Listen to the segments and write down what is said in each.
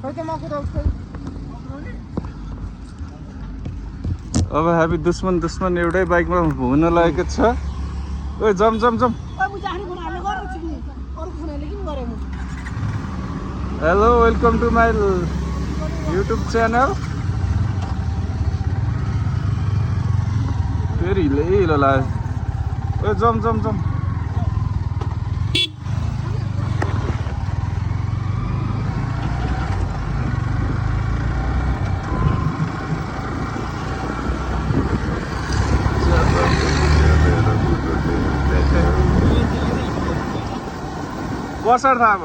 अब हामी दुश्मन एउटै बाइकमा हुन लागेको छ। ओ जम hello welcome to my YouTube channel. फेरि हिलो लाग्यो। ओ जम बसर था अब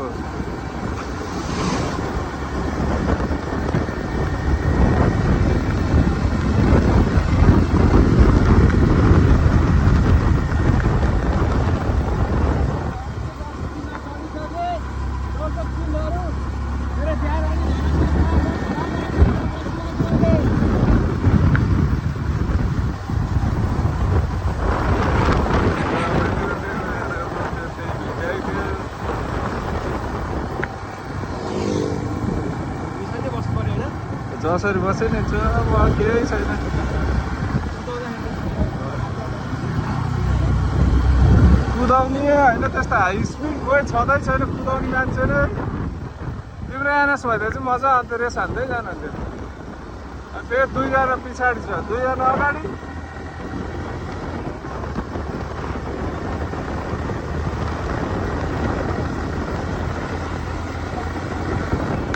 जसरी बसे नि अब केही छैन। कुदाउने होइन त्यस्तो हाई स्पिड कोही छँदै छैन कुदाउने मान्छे नै। तिम्रो एनएस भइदियो चाहिँ मजा अन्त रेस हान्दै जानुहुन्थ्यो। त्यो 2 जना पछाडि छ 2 जना अगाडि।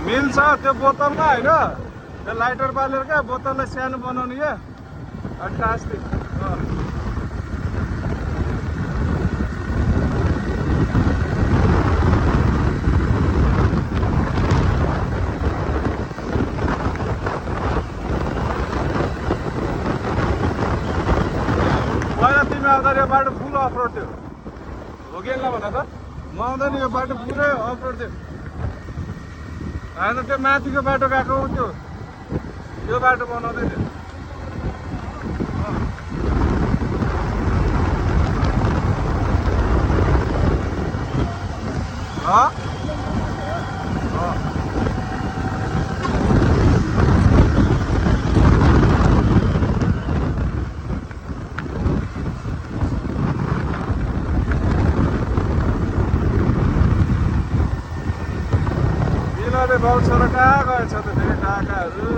मिल्छ त्यो बोतलमा होइन त्यो लाइटर बालेर क्या बोतललाई सानो बनाउने क्या टास्टी। पहिला तिमी आउँदा यो बाटो फुल अफरोड थियो हो कि भन त। म आउँदा नि यो बाटो पुरै अफरोड थियो होइन। त्यो माथिको बाटो गएको त्यो यो बाटो बनाउँदै थियो। बाउ छोरा कहाँ गएछ त फेरि काकाहरू।